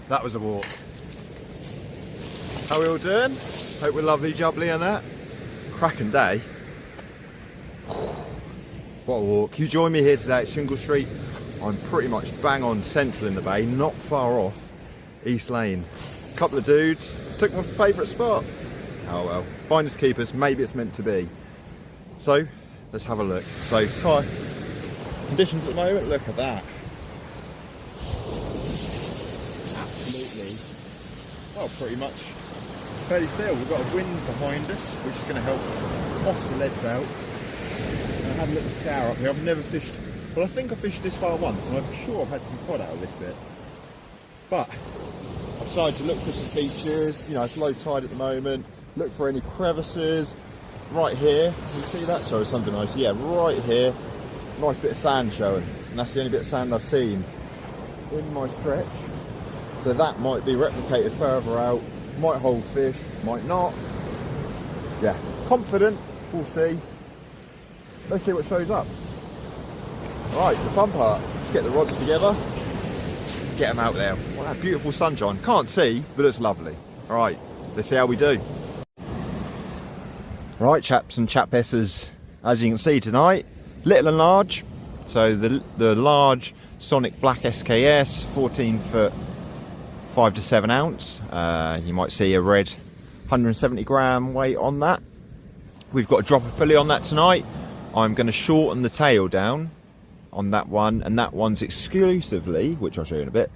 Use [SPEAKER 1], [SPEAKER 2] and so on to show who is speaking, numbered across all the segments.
[SPEAKER 1] that was a walk. How are we all doing? Hope we're lovely jubbly and that. Cracking day. What a walk. You join me here today at Shingle Street. I'm pretty much bang on central in the bay, not far off East Lane. Couple of dudes, took my favourite spot. Oh well, finders keepers, maybe it's meant to be. So, let's have a look. So, tide conditions at the moment, look at that. Absolutely, well, pretty much fairly still. We've got a wind behind us, which is going to help toss the leads out. And I had a little scour up here. I've never fished, well, I think I fished this far once, and I'm sure I've had some cod out of this bit. But I've decided to look for some features. You know, it's low tide at the moment. Look for any crevices. Right here, can you see that? Sorry, sun's nice. Yeah, right here, nice bit of sand showing, and that's the only bit of sand I've seen in my stretch. So that might be replicated further out. Might hold fish, might not. Yeah, confident. We'll see. Let's see what shows up. Right, the fun part. Let's get the rods together. Get them out there. Well, that beautiful sunshine. Can't see, but it's lovely. All right, let's see how we do. Right, chaps and chapesses, as you can see tonight, little and large. So the large Sonic Black SKS, 14 foot, 5 to 7 ounce. You might see a red 170 gram weight on that. We've got a dropper pulley on that tonight. I'm going to shorten the tail down on that one, and that one's exclusively, which I'll show you in a bit,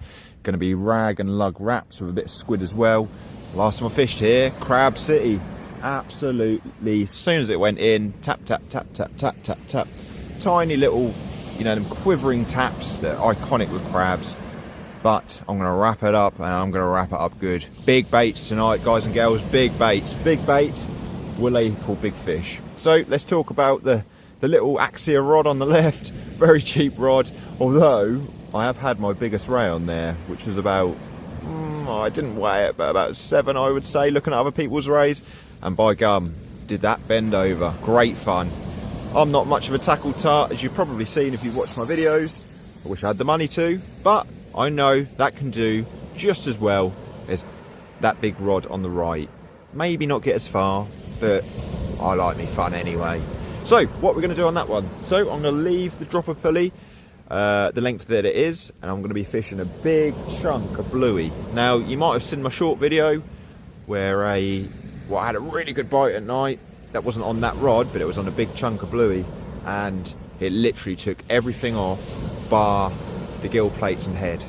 [SPEAKER 1] going to be rag and lug wraps with a bit of squid as well. Last time I fished here, Crab City. Absolutely, as soon as it went in, tap, tap, tap, tap, tap, tap, tap. Tiny little, you know, them quivering taps that are iconic with crabs. But I'm going to wrap it up, and I'm going to wrap it up good. Big baits tonight, guys and girls, big baits. Big baits will equal big fish. So let's talk about the little Axia rod on the left. Very cheap rod, although I have had my biggest ray on there, which was about, I didn't weigh it, but about 7, I would say, looking at other people's rays. And by gum, did that bend over. Great fun. I'm not much of a tackle tart, as you've probably seen if you've watched my videos. I wish I had the money to, but I know that can do just as well as that big rod on the right. Maybe not get as far, but I like me fun anyway. So, what we're going to do on that one. So, I'm going to leave the dropper pulley the length that it is, and I'm going to be fishing a big chunk of bluey. Now, you might have seen my short video where I had a really good bite at night. That wasn't on that rod, but it was on a big chunk of bluey, and it literally took everything off bar the gill plates and head.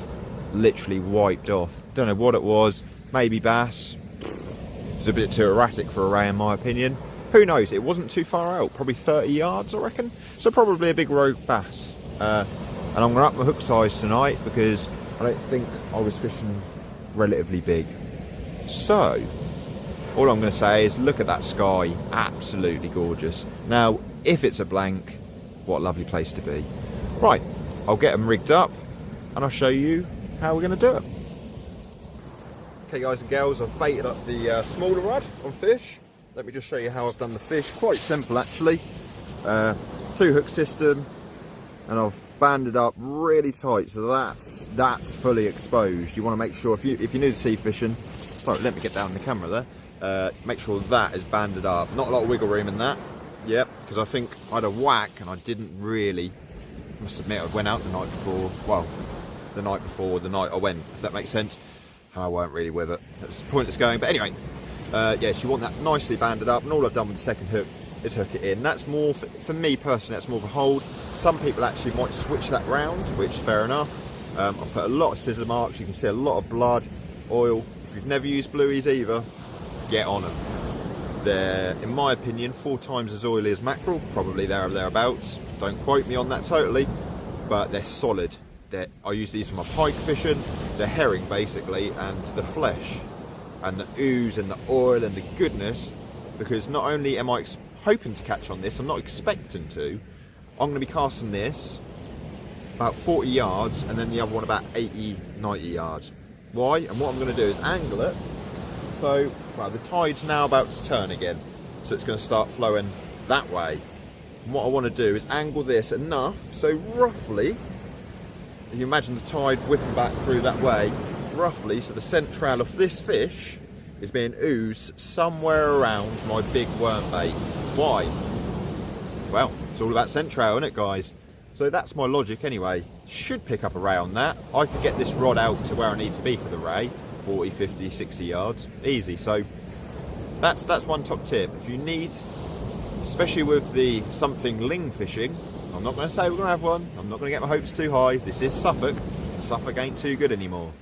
[SPEAKER 1] Literally wiped off. Don't know what it was. Maybe bass. It was a bit too erratic for a ray in my opinion. Who knows? It wasn't too far out. Probably 30 yards I reckon. So probably a big rogue bass. And I'm going to up my hook size tonight because I don't think I was fishing relatively big. So all I'm going to say is look at that sky. Absolutely gorgeous. Now if it's a blank, what a lovely place to be. Right, I'll get them rigged up and I'll show you how we're going to do it. Okay guys and girls, I've baited up the smaller rod on fish. Let me just show you how I've done the fish. Quite simple actually. 2 hook system, and I've banded up really tight, so that's fully exposed. You want to make sure if you're new to sea fishing, sorry, let me get down the camera there. Make sure that is banded up. Not a lot of wiggle room in that. Yep, because I think I had a whack and I didn't really. I must admit I went out the night before. Well, the night before the night I went. If that makes sense. I weren't really with it. That's pointless going. But anyway. Yes, you want that nicely banded up, and all I've done with the second hook is hook it in. That's more, for me personally, that's more of a hold. Some people actually might switch that round, which is fair enough. I've put a lot of scissor marks, you can see a lot of blood, oil. If you've never used blueies either, get on them. They're, in my opinion, 4 times as oily as mackerel, probably there or thereabouts. Don't quote me on that totally, but they're solid. I use these for my pike fishing. They're herring basically, and the flesh and the ooze and the oil and the goodness, because not only am I hoping to catch on this, I'm not expecting to. I'm going to be casting this about 40 yards and then the other one about 80, 90 yards. Why? And what I'm going to do is angle it. So, well, the tide's now about to turn again, so it's going to start flowing that way. And what I want to do is angle this enough, so roughly, if you imagine the tide whipping back through that way, roughly, so the scent trail of this fish is being oozed somewhere around my big worm bait. Why? Well, it's all about scent trail, isn't it, guys? So that's my logic anyway. Should pick up a ray on that. I could get this rod out to where I need to be for the ray, 40, 50, 60 yards, easy. So that's one top tip. If you need, especially with the something ling fishing, I'm not going to say we're going to have one. I'm not going to get my hopes too high. This is Suffolk. Suffolk ain't too good anymore.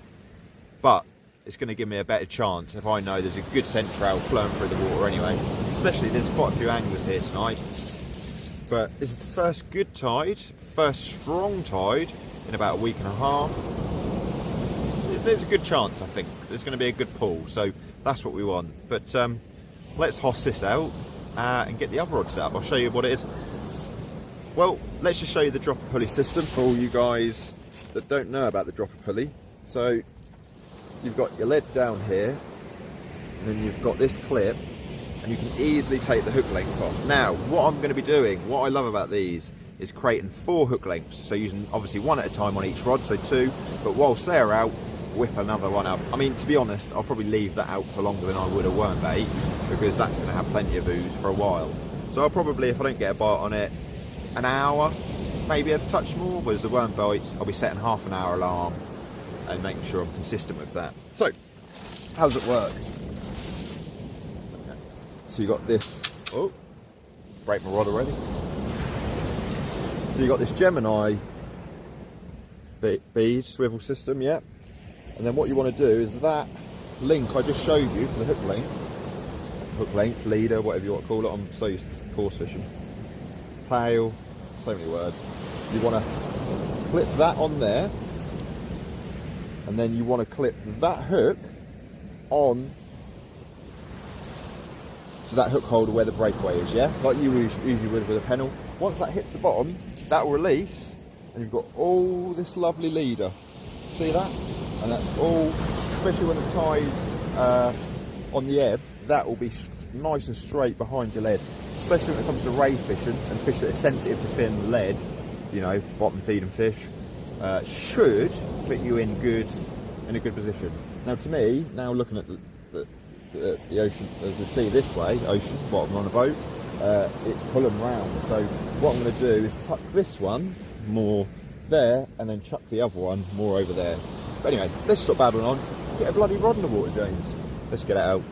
[SPEAKER 1] But it's going to give me a better chance if I know there's a good scent trail flowing through the water anyway. Especially there's quite a few anglers here tonight. But this is the first good tide, first strong tide in about a week and a half. There's a good chance, I think. There's going to be a good pull, so that's what we want. But let's hoss this out and get the other rod set up. I'll show you what it is. Well, let's just show you the dropper pulley system for all you guys that don't know about the dropper pulley. So you've got your lead down here, and then you've got this clip, and you can easily take the hook length off. Now, what I'm going to be doing, what I love about these, is creating 4 hook lengths. So using obviously one at a time on each rod, so 2, but whilst they're out, whip another one up. I mean, to be honest, I'll probably leave that out for longer than I would a worm bait, because that's going to have plenty of ooze for a while. So I'll probably, if I don't get a bite on it, an hour, maybe a touch more. Whereas the worm bites, I'll be setting half an hour alarm and making sure I'm consistent with that. So, how does it work? So you got this, oh, break my rod already. So you got this Gemini bead swivel system, yeah. And then what you want to do is that link I just showed you for the hook length, leader, whatever you want to call it. I'm so used to coarse fishing. Tail, so many words. You want to clip that on there, and then you want to clip that hook on to that hook holder where the breakaway is, yeah? Like you usually would with a pennel. Once that hits the bottom, that will release, and you've got all this lovely leader. See that? And that's all, especially when the tide's on the ebb, that will be nice and straight behind your lead. Especially when it comes to ray fishing and fish that are sensitive to thin lead, you know, bottom feeding fish, should put you in a good position. Now, to me, now looking at the ocean, the sea this way, ocean, bottom on a boat, it's pulling round. So what I'm going to do is tuck this one more there, and then chuck the other one more over there. But anyway, let's stop babbling on. Get a bloody rod in the water, James. Let's get it out.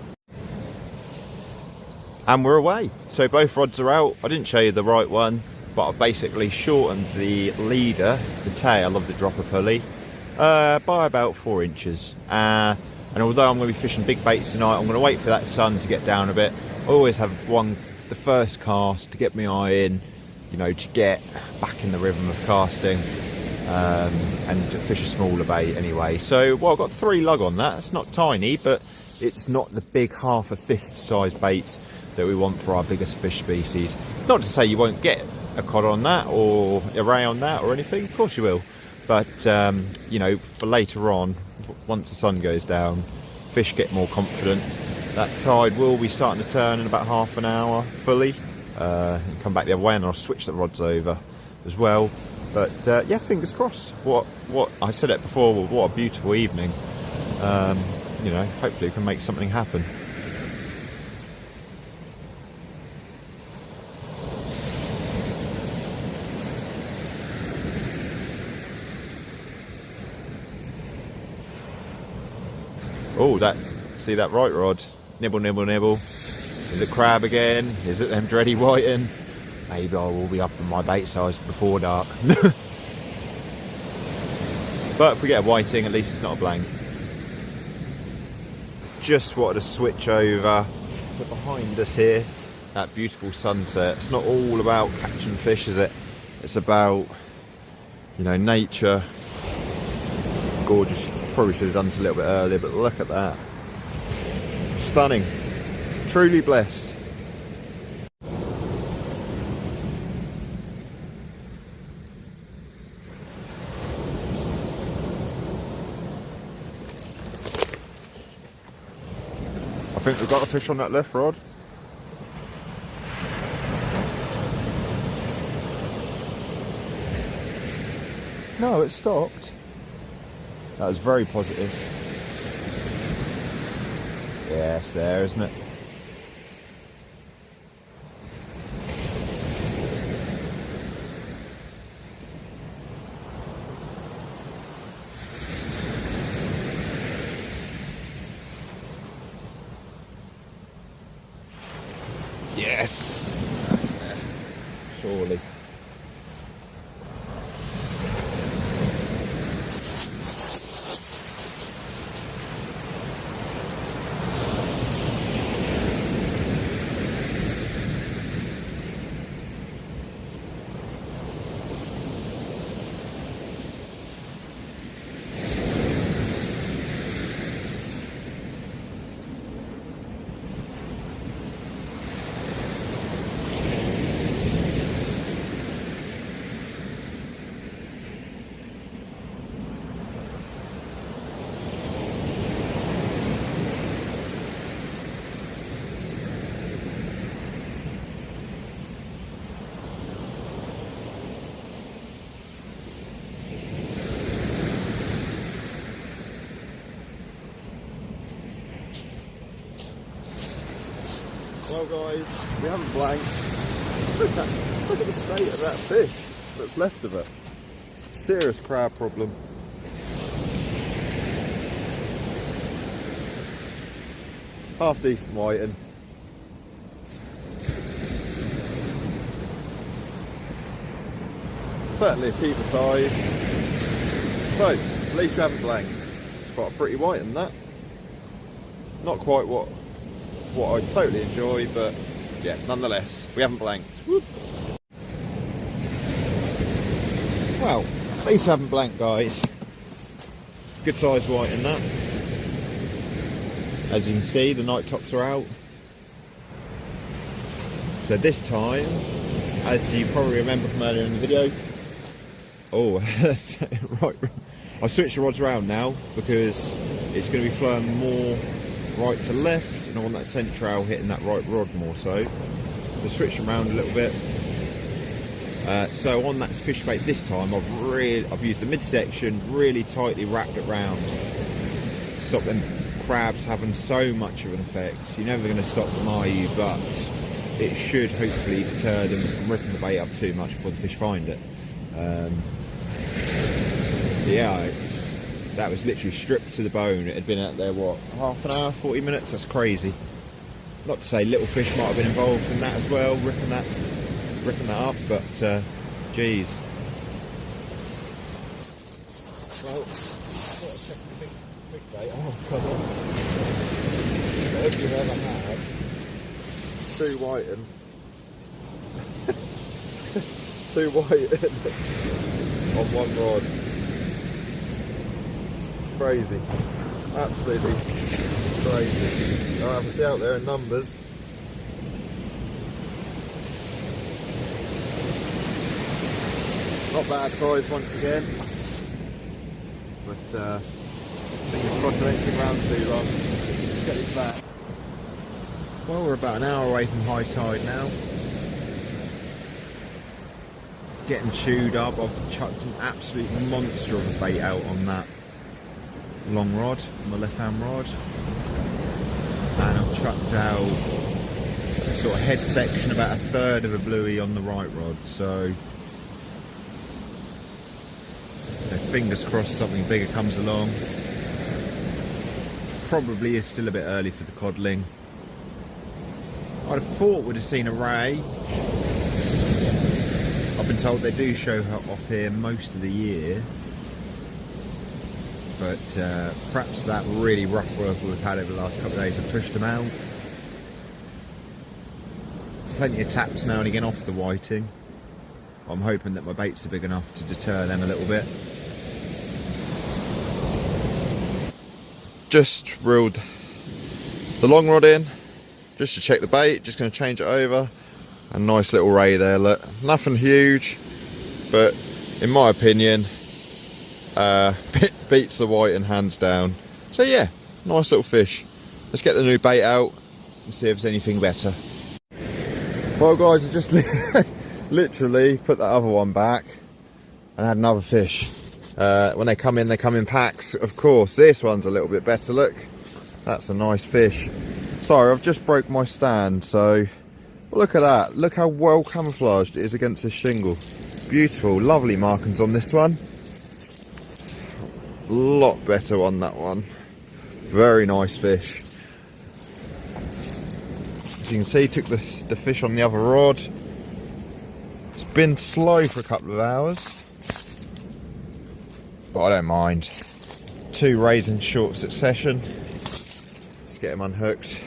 [SPEAKER 1] And we're away. So both rods are out. I didn't show you the right one, but I've basically shortened the leader, the tail of the dropper pulley, by about 4 inches. And although I'm going to be fishing big baits tonight, I'm going to wait for that sun to get down a bit. I always have the first cast to get my eye in, you know, to get back in the rhythm of casting, and to fish a smaller bait anyway. So, well, I've got 3 lug on that. It's not tiny, but it's not the big half a fist size baits that we want for our biggest fish species. Not to say you won't get a cod on that or a ray on that or anything, of course you will. But, you know, for later on, once the sun goes down, fish get more confident. That tide will be starting to turn in about half an hour fully. Come back the other way, and I'll switch the rods over as well. But yeah, fingers crossed. What I said it before, what a beautiful evening. You know, hopefully we can make something happen. Oh, see that right rod? Nibble, nibble, nibble. Is it crab again? Is it them dready whiting? Maybe I will be up on my bait size before dark. But if we get a whiting, at least it's not a blank. Just wanted to switch over to behind us here. That beautiful sunset. It's not all about catching fish, is it? It's about, you know, nature. Gorgeous. Probably should have done this a little bit earlier, but look at that. Stunning. Truly blessed. I think we've got a fish on that left rod. No, it stopped. That was very positive. Yeah, it's there, isn't it? Yes! That's there. Surely. Well guys, we haven't blanked. Look at the state of that fish that's left of it. It's a serious crab problem. Half decent whiting. Certainly a keeper size. So, at least we haven't blanked. It's quite a pretty whiting that. Not quite what I totally enjoy, but yeah, nonetheless, we haven't blanked. Whoop. Well, at least we haven't blanked, guys. Good size white in that. As you can see, the night tops are out. So this time, as you probably remember from earlier in the video, oh, right, I've switched the rods around now because it's going to be flowing more right to left, and I want that scent trail hitting that right rod more so. So switch them around a little bit. So on that fish bait this time, I've used the midsection, really tightly wrapped it round. Stop them crabs having so much of an effect. You're never going to stop them, are you? But it should hopefully deter them from ripping the bait up too much before the fish find it. Yeah, that was literally stripped to the bone. It had been out there, what, half an hour, 40 minutes? That's crazy. Not to say little fish might have been involved in that as well, ripping that up, but geez. Well, let's check the big bait. Oh, come on. If you've ever had two whiting, on one rod. Crazy, absolutely crazy. Alright, we'll see out there in numbers. Not bad size once again, but fingers crossed I don't stick around too long. Let's get this back. Well, we're about an hour away from high tide now. Getting chewed up. I've chucked an absolute monster of a bait out on that long rod, on the left hand rod, and I've chucked out sort of head section about a third of a bluey on the right rod, so you know, fingers crossed something bigger comes along. Probably is still a bit early for the codling. I'd have thought we'd have seen a ray. I've been told they do show her off here most of the year, but perhaps that really rough weather we've had over the last couple of days have pushed them out. Plenty of taps now and again off the whiting. I'm hoping that my baits are big enough to deter them a little bit. Just reeled the long rod in just to check the bait, just going to change it over. A nice little ray there, look, nothing huge, but in my opinion beats the whiting hands down. So yeah, nice little fish. Let's get the new bait out and see if there's anything better. Well guys, I just literally put that other one back and had another fish. When they come in packs, of course. This one's a little bit better, look. That's a nice fish. Sorry, I've just broke my stand, so look at that. Look how well camouflaged it is against this shingle. Beautiful, lovely markings on this one. A lot better on that one. Very nice fish. As you can see, took the fish on the other rod. It's been slow for a couple of hours, but I don't mind. 2 rays in short succession. Let's get him unhooked.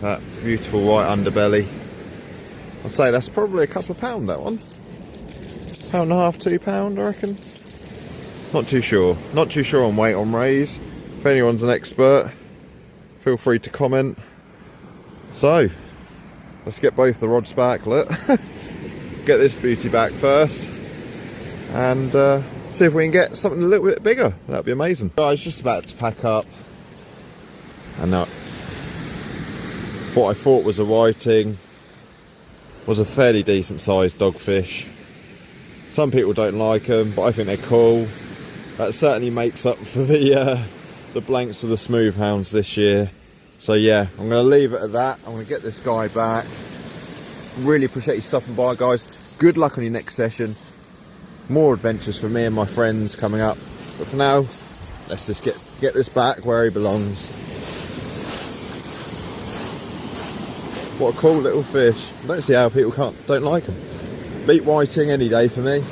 [SPEAKER 1] That beautiful white underbelly. I'd say that's probably a couple of pound, that one. £1.5, £2, I reckon. Not too sure. Not too sure on weight on rays. If anyone's an expert, feel free to comment. So, let's get both the rods back, look. Get this beauty back first. And see if we can get something a little bit bigger. That'd be amazing. I was just about to pack up. And what I thought was a whiting was a fairly decent sized dogfish. Some people don't like them, but I think they're cool. That certainly makes up for the blanks for the smooth hounds this year. So yeah, I'm going to leave it at that. I'm going to get this guy back. Really appreciate you stopping by, guys. Good luck on your next session. More adventures for me and my friends coming up. But for now, let's just get this back where he belongs. What a cool little fish. I don't see how people don't like them. Beat whiting any day for me.